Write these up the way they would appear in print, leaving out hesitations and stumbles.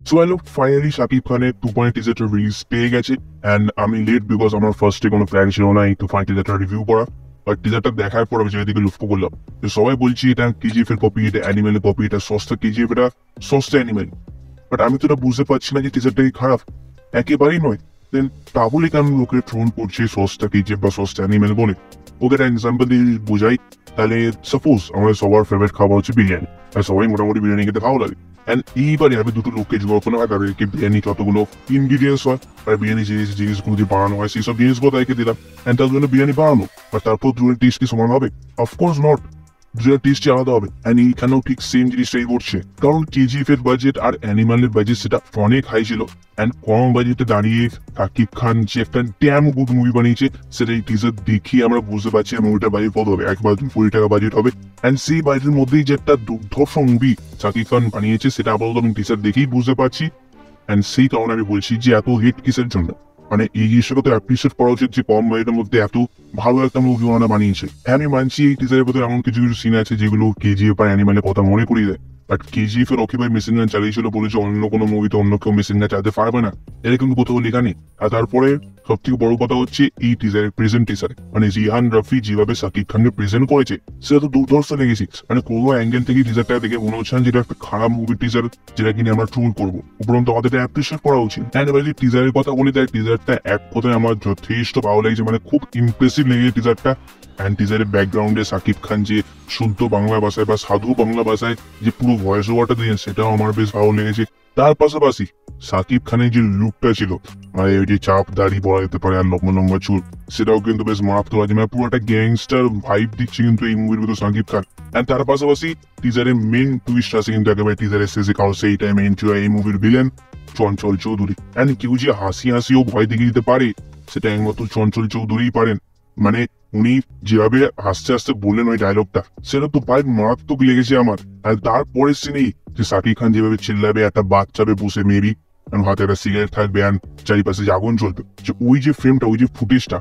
So I look finally Shakib খানের তুফান টিজারটা release পেয়ে গেছে অ্যান্ড আমি লেট বিকজ আমার ফার্স্টে কোনো প্ল্যান ছিল না এই তুফান টিজারটা রিভিউ করা। বাট টিজারটা দেখার পর আমি যেদিকে লক্ষ্য করলাম যে সবাই বলছি এটা কেজিএফ এর কপি, এটা অ্যানিমেলের কপি, এটা সস্তা কেজিএফ, এটা সস্তা অ্যানিমেল। বাট আমি তো এটা বুঝতে পারছি না যে টিজারটা কি খারাপ, একেবারেই নয়। দেন তাহলে কেন লোকের ট্রোন করছে সস্তা কেজিএফ বা সস্তা অ্যানিমেল বলে? ওকে একটা এক্সাম্পল দিয়ে বোঝাই, তাহলে সাপোজ আমাদের সবার ফেভারিট খাবার হচ্ছে বিরিয়ানি, আর সবাই মোটামুটি বিরিয়ানি খেতে ভালো লাগে। অ্যান্ড এইবারে আমি দুটো লোককে জোগাড় করা হয়, তাদেরকে বিরিয়ানি যতগুলো ইনগ্রিডিয়েন্টস হয় আর বিরিয়ানি জিনিসগুলো দিয়ে বানানো হয় সেই সব জিনিসগুলো তাদেরকে দিলাম অ্যান্ড তার জন্য বিরিয়ানি বানানো। আর তারপর দুজনের টেস্ট কি সমান হবে? অফকোর্স নট, দুজনের টেস্টই আলাদা হবে। অ্যান্ড এইখানেও ঠিক সেম জিনিসটাই করছে, কারণ কেজিএফ এর বাজেট আর অ্যানিমালের বাজেট সেটা অনেক হাই ছিল। অ্যান্ড কম বাজেটে দাঁড়িয়ে শাকিব খান যে একটা ড্যাম গুড মুভি বানিয়েছে সেটা এই টিজার দেখিয়ে আমরা বুঝতে পারছি মুভিটা বাজেট কত হবে, 1 কোটি টাকা বাজেট হবে। অ্যান্ড সেই বাজেটের মধ্যেই যে একটা দুর্ধর্ষ মুভি শাকিব খান বানিয়েছে সেটা আপাতত আমি টিজার দেখেই বুঝতে পারছি। অ্যান্ড সেই কারণে আমি বলছি যে এত হিট কিসের জন্য, মানে এই জিনিসটাকে তো অ্যাপ্রিসিয়েট করা উচিত যে কম বাজেটের মধ্যে এত ভালো একটা মুভি ওনারা বানিয়েছে। হ্যাঁ আমি মানছি এই টিজারের ভেতরে এমন কিছু কিছু সিন আছে যেগুলো কেজিএফ আর অ্যানিমালের কথা মনে করিয়ে দেয়। বাট কেজিএফ এর ওকে ভাই মেশিন গান চালিয়েছিল বলেছে অন্য কোনো মুভিতে অন্য কেউ মেশিন গান চালাতে পারবে না, এটা কিন্তু কোথাও লেখা নেই। আর তারপরে সব থেকে বড় কথা হচ্ছে এই টিজারের প্রেজেন্টেশন, মানে জিহান রাফি যেভাবে শাকিব খানকে প্রেজেন্ট করেছে সেটা তো দুর্ধর্ষ লেগেছে। মানে কোনো অ্যাঙ্গেল থেকে টিজারটা দেখে মনে হচ্ছে না যেটা একটা খারাপ মুভি টিজার যেটা কিনে আমরা ট্রোল করবো, উপরন্তু আমাদের অ্যাপ্রিসিয়েট করা উচিত। অ্যান্ড এবার টিজারের কথা বলি, তাই টিজারটা এক কথায় আমার যথেষ্ট ভালো লেগেছে, মানে খুব ইমপ্রেসিভ লেগেছে টিজারটা। অ্যান্ড টিজারের ব্যাকগ্রাউন্ডে শাকিব খান যে শুদ্ধ বাংলা ভাষায় বা সাধু বাংলা ভাষায় যে পুরো ভয়েস ওভারটা দিয়েছে সেটাও আমার বেশ ভালো লেগেছে। তার পাশাপাশি শাকিব খানের যে লুকটা ছিল, মানে ওই যে চাপ দাড়ি বলা যেতে পারে আর লম্বা লম্বা চুল, সেটাও কিন্তু বেশ মারাত্মক আছে, মানে পুরো একটা গ্যাংস্টার ভাইব দিচ্ছে কিন্তু এই মুভির ভিতরে শাকিব খান। অ্যান্ড তার পাশাপাশি টিজারের মেন টুইস্ট আছে কিন্তু একেবারে টিজারের শেষে, কারণ সেই টাইমে এন্ট্রি হয় এই মুভির ভিলেন চঞ্চল চৌধুরী। অ্যান্ড কেউ যে হাসি হাসিও ভয় দেখিয়ে দিতে পারে সেটা একমাত্র চঞ্চল চৌধুরীই পারেন। মানে উনি যেভাবে হাসতে হাসতে বললেন ওই ডায়লগটা, সেটা তো ভাই মারাত্মক লেগেছে আমার। আর তারপরে সিনেই যে শাকিব খান যেভাবে চিল্লাবে, একটা বাচ্চাবে বসে মেবি হাতে একটা সিগারেট থাকবে অ্যান্ড চারিপাশে যে আগুন চলবে, যে ওই যে ফ্রেমটা, ওই যে ফুটেজটা,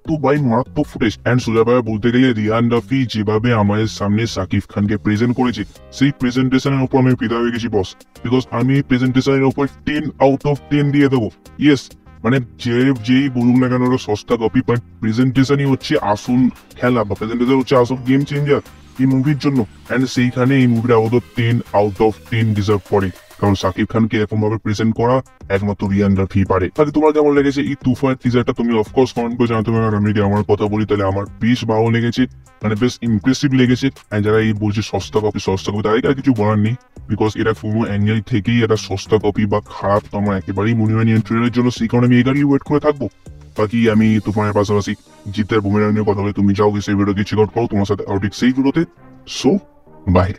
তো ভাই মারাত্মক ফুটেজ। অ্যান্ড সোজাভাবে বলতে গেলে রিহান রাফি যেভাবে আমাদের সামনে শাকিব খানকে প্রেজেন্ট করেছে সেই প্রেজেন্টেশনের উপর আমি ফিদা হয়ে গেছি বস, বিকজ আমি এই প্রেজেন্টেশনের উপর 10/10 দিয়ে দেবো। ইয়েস, মানে যেই বলুন না কেন ওরা সস্তা কপি, বাট প্রেজেন্টেশনই হচ্ছে আসল খেলা বা প্রেজেন্টেশন হচ্ছে আসল গেম চেঞ্জার এই মুভির জন্য। অ্যান্ড সেইখানে এই মুভিটা অত 10/10 ডিজার্ভ করে, কারণ শাকিব খানকে এরকম ভাবে প্রেজেন্ট করা একমাত্র রিয়ান রাফি পারে। তাহলে তোমার কেমন লেগেছে এই তুফান টিজারটা? তুমি অফকোর্স কমেন্ট করে জানাতে পারো। আমি আমার কথা বলি তাহলে আমার বেশ ভালো লেগেছে, মানে বেশ ইমপ্রেসিভ লেগেছে। অ্যান্ড যারা এই বলছে সস্তা কপি তাদেরকে আর কিছু বলার নেই, বিকজ এটা কোনো অ্যাঙ্গেল থেকেই এটা সস্তা কপি বা খারাপ তো আমার একেবারেই মনে হয়নি ট্রেনের জন্য, সেই কারণে আমি এগারই ওয়েট করে থাকবো। বাকি আমি তুফানের পাশাপাশি জিতের ভূমিকা নিয়ে কথা বলে তুমি যাও সেই ভিডিও চেক আউট করো তোমার সাথে ঠিক সেই ভিডিওতে। So by.